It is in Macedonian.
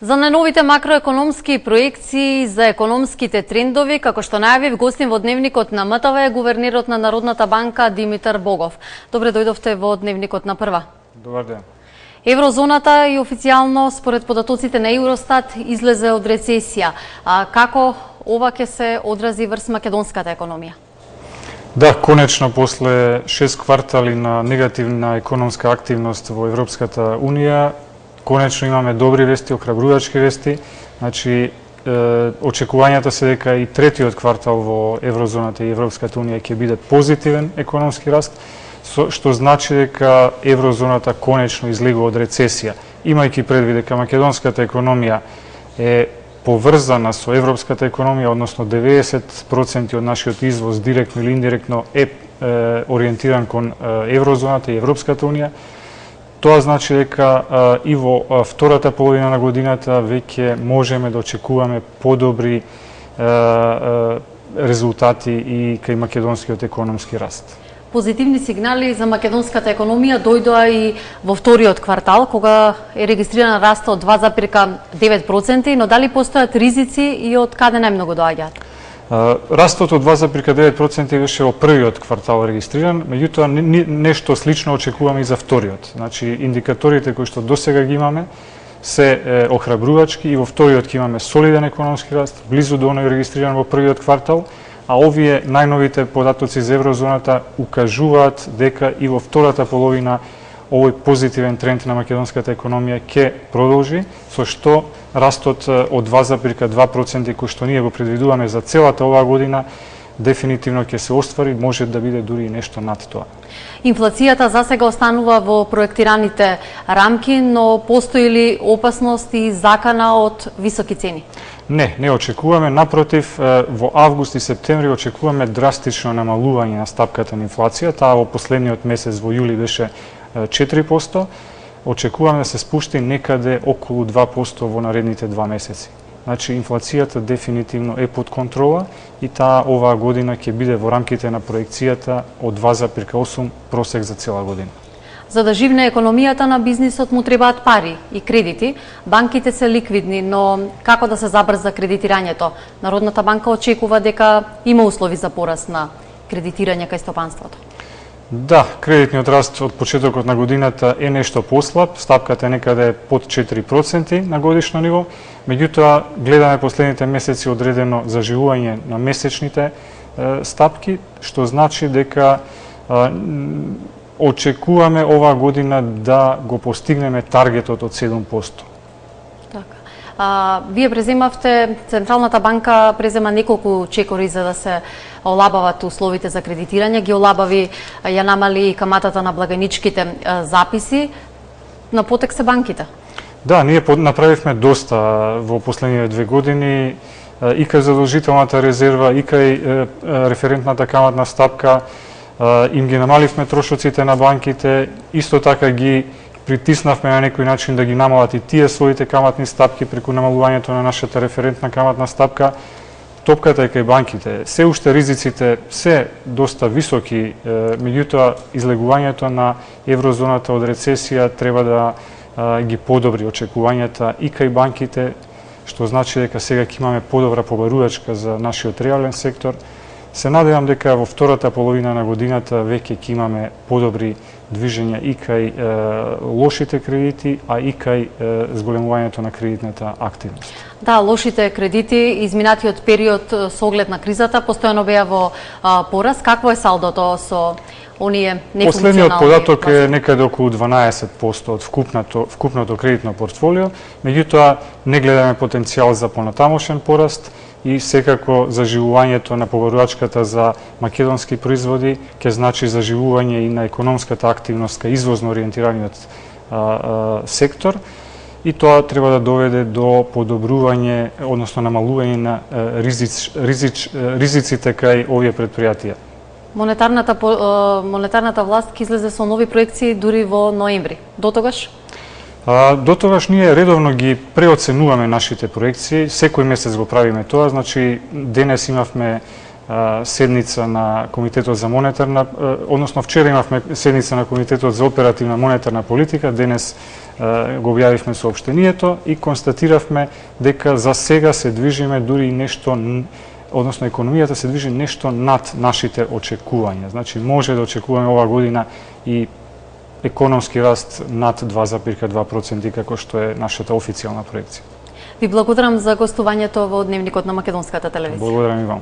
За најновите макроекономски проекции за економските трендови, како што најавив, гостин во Дневникот на МТВ е гувернерот на Народната банка Димитар Богов. Добре дојдовте во Дневникот на Прва. Добар ден. Еврозоната и официјално според податоците на Евростат излезе од рецесија. Како ова ќе се одрази врз македонската економија? Да, конечно, после 6 квартали на негативна економска активност во Европската Унија, конечно имаме добри вести, охрабрувачки вести. Значи, очекувањата се дека и третиот квартал во Еврозоната и Европската Унија ќе биде позитивен економски раст, што значи дека Еврозоната конечно излегува од рецесија. Имајќи предвид дека македонската економија е поврзана со европската економија, односно 90% од нашиот извоз директно или индиректно е ориентиран кон Еврозоната и Европската Унија. Тоа значи дека и во втората половина на годината веќе можеме да очекуваме подобри резултати и кај македонскиот економски раст. Позитивни сигнали за македонската економија дојдоа и во вториот квартал, кога е регистриран раст од 2,9%, но дали постојат ризици и од каде најмногу доаѓаат? Растот од 2,9% беше во првиот квартал регистриран, меѓутоа нешто слично очекуваме и за вториот. Значи, индикаторите кои што досега ги имаме се охрабрувачки и во вториот ќе имаме солиден економски раст, близу до оној регистриран во првиот квартал, а овие најновите податоци за Еврозоната укажуваат дека и во втората половина овој позитивен тренд на македонската економија ќе продолжи, со што растот од 2,2% кој што ние го предвидуваме за целата оваа година, дефинитивно ќе се оствари, може да биде дури и нешто над тоа. Инфлацијата засега останува во проектираните рамки, но постои ли опасност и закана од високи цени? Не очекуваме, напротив, во август и септември очекуваме драстично намалување на стапката на инфлација, таа во последниот месец во јули беше 4%, очекуваме да се спушти некаде околу 2% во наредните 2 месеци. Значи, инфлацијата дефинитивно е под контрола и таа оваа година ќе биде во рамките на проекцијата од 2,8 просек за цела година. За да живне економијата на бизнисот му требаат пари и кредити. Банките се ликвидни, но како да се забрза кредитирањето? Народната банка очекува дека има услови за пораст на кредитирање кај стопанството. Да, кредитниот раст од почетокот на годината е нешто послаб, стапката е некаде под 4% на годишно ниво, меѓутоа гледаме последните месеци одредено заживување на месечните стапки, што значи дека очекуваме оваа година да го постигнеме таргетот од 7%. Вие преземавте, Централната банка презема неколку чекори за да се олабават условите за кредитирање, ги олабави, ја намали и каматата на благаничките записи. На потек се банките? Да, ние направивме доста во последниве 2 години и кај задолжителната резерва, и кај референтната каматна стапка, им ги намаливме трошоците на банките, исто така ги притиснавме на некој начин да ги намалат и тие своите каматни стапки преку намалувањето на нашата референтна каматна стапка. Топката е кај банките. Се уште ризиците се доста високи, меѓутоа излегувањето на Еврозоната од рецесија треба да ги подобри очекувањата и кај банките, што значи дека сега ќе имаме подобра побарувачка за нашиот реален сектор. Се надевам дека во втората половина на годината веќе ќе имаме подобри движења и кај лошите кредити, а и кај зголемувањето на кредитната активност. Да, лошите кредити, изминатиот период со оглед на кризата, постојано беа во пораст. Какво е салдото со оние нефункционални? Последниот податок е некаде околу 12% од вкупното кредитно портфолио, меѓутоа не гледаме потенцијал за понатамошен пораст, и секако заживувањето на побарувачката за македонски производи ќе значи заживување и на економската активност кај извозно ориентираниот сектор, и тоа треба да доведе до подобрување, односно намалување на ризиците кај овие предпријатија. Монетарната власт ќе излезе со нови проекции дури во ноември. До тогаш? До тогаш ние редовно ги преоценуваме нашите проекции, секој месец го правиме тоа, значи денес имавме седница на Комитетот за монетарна, односно вчера имавме седница на Комитетот за оперативна монетарна политика, денес го објавивме соопштението и констатиравме дека за сега се движиме дури нешто, односно економијата се движи нешто над нашите очекувања. Значи може да очекуваме оваа година и економски раст над 2,2% како што е нашата официјална проекција. Ви благодарам за гостувањето во Дневникот на Македонската телевизија. Благодарам и вам.